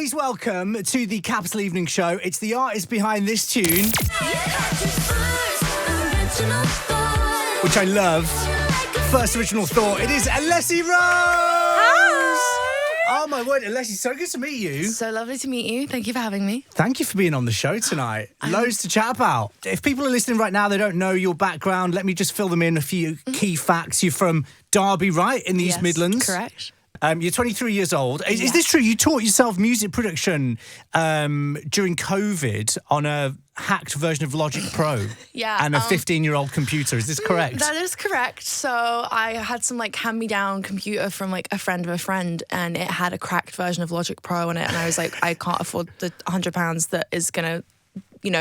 Please welcome to the Capital Evening Show. It's the artist behind this tune, which I love. First original thought. It is Alessi Rose. Hi. Oh my word, Alessi, so good to meet you. So lovely to meet you. Thank you for having me. Thank you for being on the show tonight. Loads to chat about. If people are listening right now, they don't know your background, let me just fill them in a few key facts. You're from Derby, right? In the East Midlands? Correct. You're 23 years old. Is this true? You taught yourself music production during COVID on a hacked version of Logic Pro and a 15-year-old computer. Is this correct? That is correct. So I had some hand-me-down computer from a friend of a friend, and it had a cracked version of Logic Pro on it. And I was like, I can't afford the £100 that is going to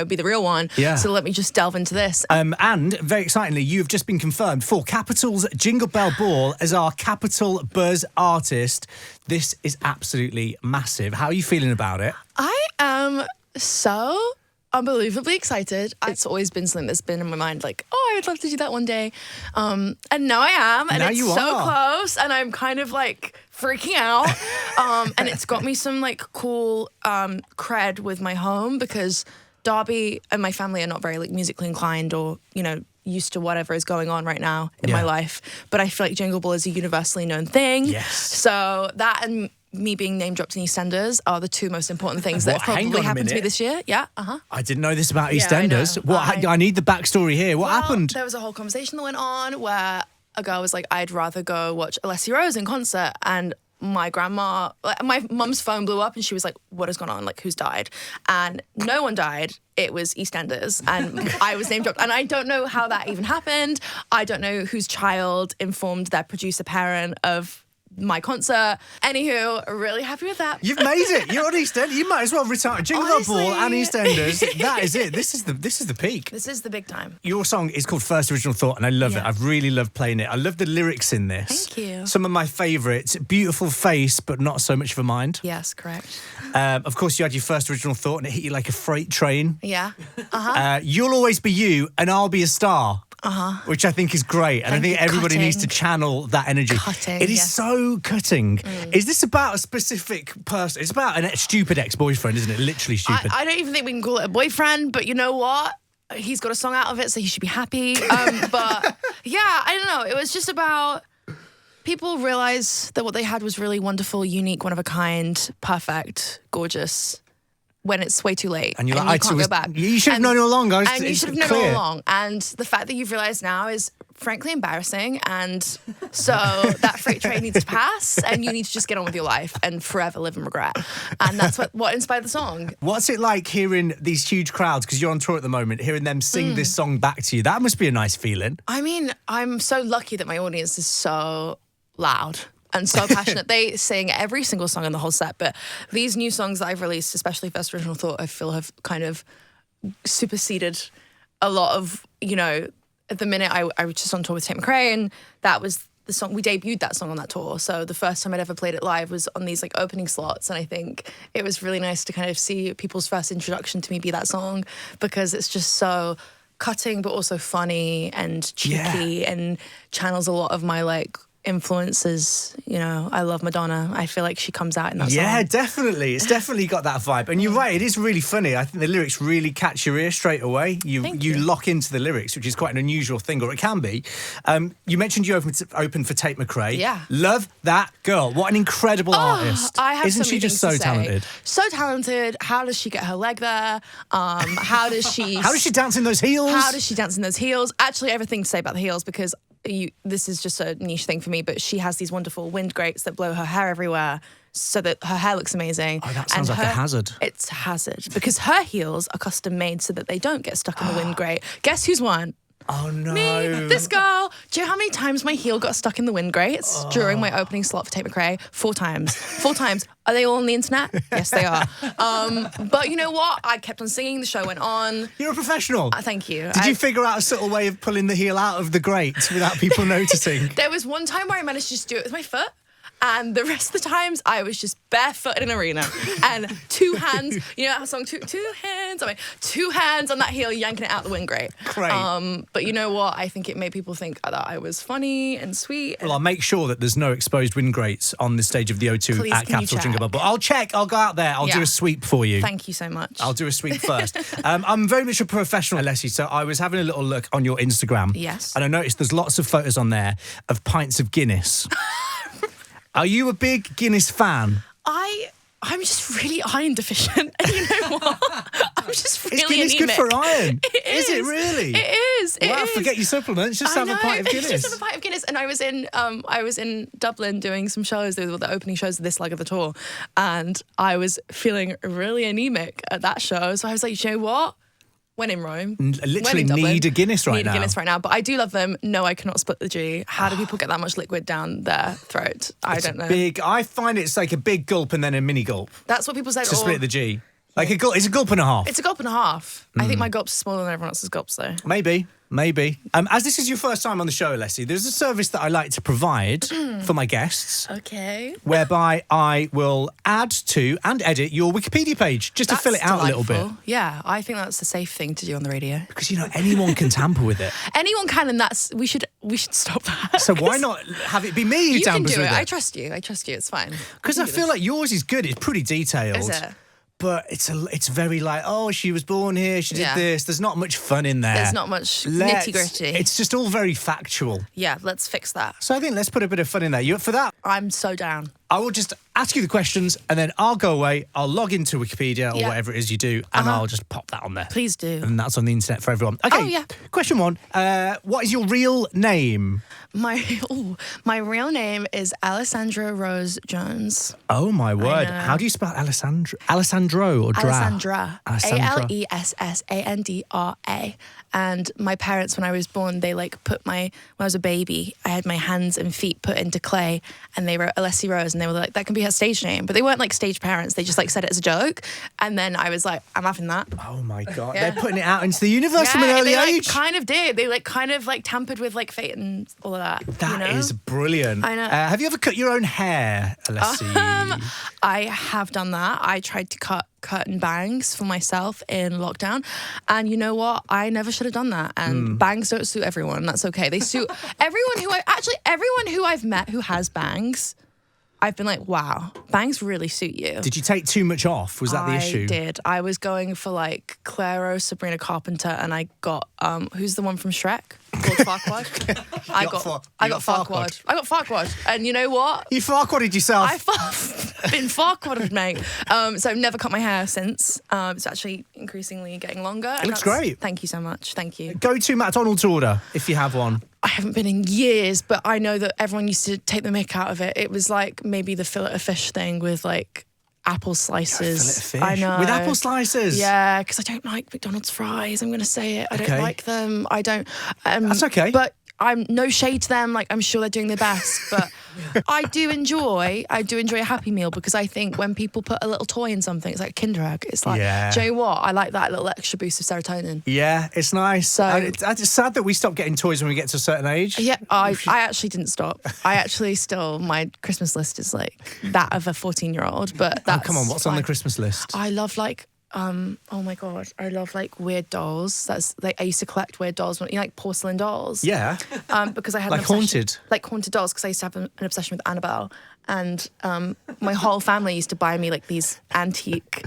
be the real one. Yeah. So let me just delve into this. And very excitingly, you've just been confirmed for Capital's Jingle Bell Ball as our Capital Buzz artist. This is absolutely massive. How are you feeling about it? I am so unbelievably excited. It's always been something that's been in my mind, like, I would love to do that one day. And now I am, and now it's so close, and I'm kind of freaking out. And it's got me some cool cred with my home, because Derby and my family are not very musically inclined or, used to whatever is going on right now in my life. But I feel like Jingle Ball is a universally known thing. Yes. So that and me being name dropped in EastEnders are the two most important things that probably happened to me this year. Yeah, I didn't know this about EastEnders. I need the backstory here. What happened? There was a whole conversation that went on where a girl was like, I'd rather go watch Alessi Rose in concert, and my grandma, my mum's phone blew up and she was like, what has gone on? Who's died? And no one died. It was EastEnders, and I was name dropped. And I don't know how that even happened. I don't know whose child informed their producer parent of my concert. Anywho, really happy with that. You've made it. You're on EastEnders. You might as well retire. Jingle Bell Ball and EastEnders. That is it. This is the peak. This is the big time. Your song is called First Original Thought, and I love it. I've really loved playing it. I love the lyrics in this. Thank you. Some of my favourites. Beautiful face, but not so much of a mind. Yes, correct. Of course, you had your first original thought, and it hit you like a freight train. Yeah. You'll always be you, and I'll be a star. Which I think is great. And I think everybody needs to channel that energy. It is so cutting. Is this about a specific person? It's about a stupid ex-boyfriend, isn't it? Literally stupid. I don't even think we can call it a boyfriend, but you know what? He's got a song out of it, so he should be happy. But yeah, I don't know. It was just about people realize that what they had was really wonderful, unique, one of a kind, perfect, gorgeous, when it's way too late. And you're like, you can't go back. You should have known all along, guys. And you should have known all along. And the fact that you've realised now is frankly embarrassing. And so that freight train needs to pass, and you need to just get on with your life and forever live in regret. And that's what inspired the song. What's it like hearing these huge crowds, because you're on tour at the moment, hearing them sing this song back to you? That must be a nice feeling. I mean, I'm so lucky that my audience is so loud and so passionate. They sing every single song in the whole set, but these new songs that I've released, especially First Original Thought, I feel have kind of superseded a lot of, at the minute I was just on tour with Tate McRae, and that was the song, we debuted that song on that tour. So the first time I'd ever played it live was on these opening slots, and I think it was really nice to kind of see people's first introduction to me be that song, because it's just so cutting but also funny and cheeky and channels a lot of my influences. I love Madonna. I feel like she comes out in that song. Yeah, definitely. It's definitely got that vibe. And you're right, it is really funny. I think the lyrics really catch your ear straight away. You lock into the lyrics, which is quite an unusual thing, or it can be. You mentioned you opened for Tate McRae. Yeah. Love that girl. What an incredible artist. Isn't she just so talented? So talented. How does she get her leg there? How does she dance in those heels? Actually, everything to say about the heels, because this is just a niche thing for me, but she has these wonderful wind grates that blow her hair everywhere so that her hair looks amazing. Oh, that sounds like a hazard. It's a hazard, because her heels are custom made so that they don't get stuck in the wind grate. Guess who's won? Oh, no. Me, this girl. Do you know how many times my heel got stuck in the wind grates during my opening slot for Tate McRae? 4 times. 4 times. Are they all on the internet? Yes, they are. But you know what? I kept on singing. The show went on. You're a professional. Thank you. Did you figure out a subtle way of pulling the heel out of the grate without people noticing? There was one time where I managed to just do it with my foot. And the rest of the times, I was just barefoot in an arena and two hands. You know that song, two hands. I mean, two hands on that heel, yanking it out the wind. Great. But you know what? I think it made people think that I was funny and sweet. Well, I'll make sure that there's no exposed wind grates on the stage of the O2 Please, at Capital Jingle Bell. But I'll check. I'll go out there. I'll do a sweep for you. Thank you so much. I'll do a sweep first. I'm very much a professional, Alessi, so I was having a little look on your Instagram. Yes. And I noticed there's lots of photos on there of pints of Guinness. Are you a big Guinness fan? I'm just really iron deficient. And you know what? I'm just really Is Guinness anemic. good for iron? Is it really? It is. Wow, forget your supplements. Just have a pint of Guinness. Just have a pint of Guinness. And I was in Dublin doing some shows. They were the opening shows of this leg of the tour. And I was feeling really anemic at that show. So I was like, you know what? When in Rome. Literally need a Guinness right now. Need a Guinness right now. But I do love them. No, I cannot split the G. How do people get that much liquid down their throat? I don't know. I find it's like a big gulp and then a mini gulp. That's what people say. To split the G. Like it's a gulp and a half. It's a gulp and a half. I think my gulp's smaller than everyone else's gulps, though. Maybe. As this is your first time on the show, Alessi, there's a service that I like to provide for my guests. Okay. Whereby I will add to and edit your Wikipedia page just to fill it out a little bit. Yeah, I think that's a safe thing to do on the radio. Because, anyone can tamper with it. Anyone can, and we should stop that. So why not have it be me who tampers with it? I trust you. It's fine. Because I feel like yours is good. It's pretty detailed. Is it? But it's very like, oh, she was born here, she did this. There's not much fun in there. There's not much nitty-gritty. It's just all very factual. Yeah, let's fix that. So I think let's put a bit of fun in there. You up for that? I'm so down. I will just ask you the questions and then I'll go away. I'll log into Wikipedia or whatever it is you do and I'll just pop that on there. Please do. And that's on the internet for everyone. Okay. Oh, yeah. Question 1. What is your real name? My real name is Alessi Rose Jones. Oh, my word. How do you spell Alessandro? Alessandro or Dra? Alessandra. Alessandra. And my parents, when I was born, they when I was a baby, I had my hands and feet put into clay and they wrote Alessi Rose and they were like, that can be her stage name. But they weren't like stage parents. They just said it as a joke. And then I was like, I'm having that. Oh my God. Yeah. They're putting it out into the universe from an early age. Kind of did. They tampered with fate and all of that. That is brilliant. I know. Have you ever cut your own hair, Alessi? I have done that. I tried to cut curtain bangs for myself in lockdown, and you know what? I never should have done that. And bangs don't suit everyone. That's okay. They suit everyone who I've met who has bangs. I've been like, wow, bangs really suit you. Did you take too much off? Was that the issue? I did. I was going for Clairo, Sabrina Carpenter, and I got who's the one from Shrek? Called Farquaad. I got Farquaad. I got Farquaad. And you know what? You Farquaaded yourself. I've been Farquaaded, mate. So I've never cut my hair since. It's actually increasingly getting longer. It looks great. Thank you so much. Thank you. Go to McDonald's order if you have one. I haven't been in years, but I know that everyone used to take the mick out of it. It was like maybe the fillet of fish thing with apple slices. Fillet of fish? I know. With apple slices? Yeah, because I don't like McDonald's fries. I'm going to say it. I don't like them. I don't. That's okay. But I'm no shade to them. I'm sure they're doing their best, but I do enjoy a Happy Meal because I think when people put a little toy in something, it's like a Kinder Egg. It's like, do you know what? I like that little extra boost of serotonin. Yeah, it's nice. So it's sad that we stop getting toys when we get to a certain age. Yeah, I actually didn't stop. I actually still, my Christmas list is that of a 14-year-old, but that's come on, what's on the Christmas list? I love oh my God, I love weird dolls. That's I used to collect weird dolls, porcelain dolls. Yeah. Because I had haunted dolls. Because I used to have an obsession with Annabelle, and my whole family used to buy me these antique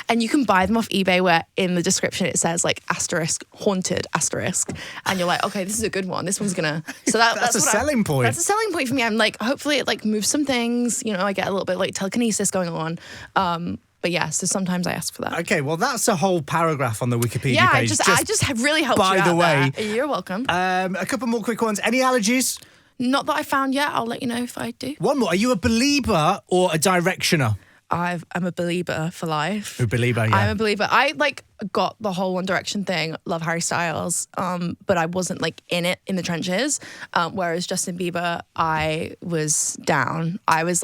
and you can buy them off eBay where in the description it says asterisk haunted asterisk, and you're like, okay, this is a good one. This one's gonna. So that's a selling point. That's a selling point for me. I'm hopefully it moves some things. I get a little bit telekinesis going on. But yeah, so sometimes I ask for that. Okay, well, that's a whole paragraph on the Wikipedia page. I just have really helped you out. By the way, you're welcome. A couple more quick ones. Any allergies? Not that I found yet. I'll let you know if I do. One more. Are you a believer or a directioner? I'm a believer for life. A believer, yeah. I'm a believer. I got the whole One Direction thing. Love Harry Styles, but I wasn't in it in the trenches. Whereas Justin Bieber, I was down. I was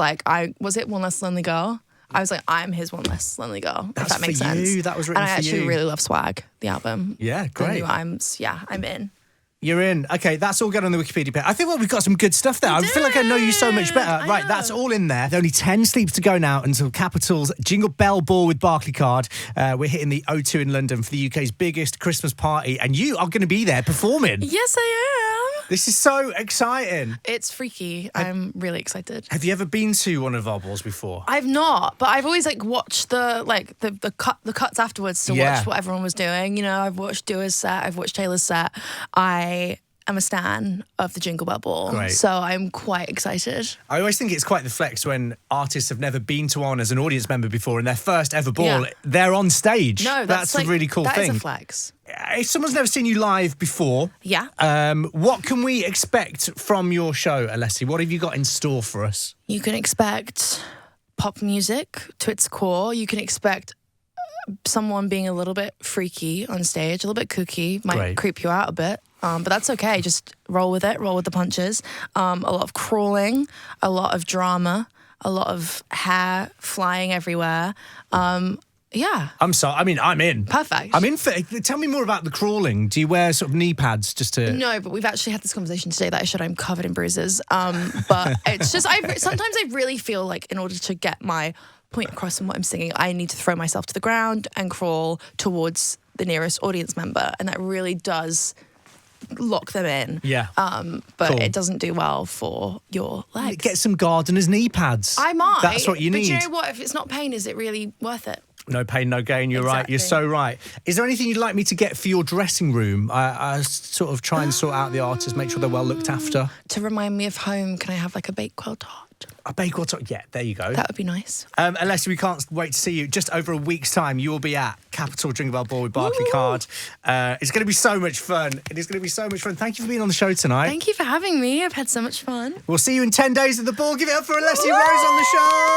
was it One Less Lonely Girl? I was I'm his one less lonely girl. If that makes sense. That was written for you. And I actually really love Swag, the album. Yeah, great. I'm in. You're in. Okay, that's all good on the Wikipedia page. I think we've got some good stuff there. I feel like I know you so much better. Right, that's all in there. There are only 10 sleeps to go now until Capital's Jingle Bell Ball with Barclaycard. We're hitting the O2 in London for the UK's biggest Christmas party, and you are going to be there performing. Yes, I am. This is so exciting. It's freaky. I'm really excited. Have you ever been to one of our balls before? I've not, but I've always watched the cuts afterwards to watch what everyone was doing. You know, I've watched Dua's set, I've watched Taylor's set. I am a stan of the Jingle Bell Ball, Great. So I'm quite excited. I always think it's quite the flex when artists have never been to one as an audience member before, and their first ever ball, they're on stage. No, that's a really cool thing. That is a flex. If someone's never seen you live before, what can we expect from your show, Alessi? What have you got in store for us? You can expect pop music to its core. You can expect someone being a little bit freaky on stage, a little bit kooky, might creep you out a bit. But that's okay. Just roll with it. Roll with the punches. A lot of crawling, a lot of drama, a lot of hair flying everywhere. Yeah. I'm sorry. I mean, I'm in. Perfect. I'm in for. Tell me more about the crawling. Do you wear sort of knee pads just to? No, but we've actually had this conversation today that I should. I'm covered in bruises. But it's just sometimes I really feel like in order to get my point across in what I'm singing, I need to throw myself to the ground and crawl towards the nearest audience member, and that really does lock them in. Yeah. But it doesn't do well for your legs. Get some gardener's knee pads. I might. That's what you need. But you know what? If it's not pain, is it really worth it? No pain, no gain. You're right. You're so right. Is there anything you'd like me to get for your dressing room? I sort of try and sort out the artists, make sure they're well looked after. To remind me of home, can I have like a Bakewell tart? A Bakewell tart? Yeah, there you go. That would be nice. Alessi, we can't wait to see you. Just over a week's time, you will be at Capital Jingle Bell Ball with Barclaycard. It's going to be so much fun. It is going to be so much fun. Thank you for being on the show tonight. Thank you for having me. I've had so much fun. We'll see you in 10 days at the ball. Give it up for Alessi Rose on the show.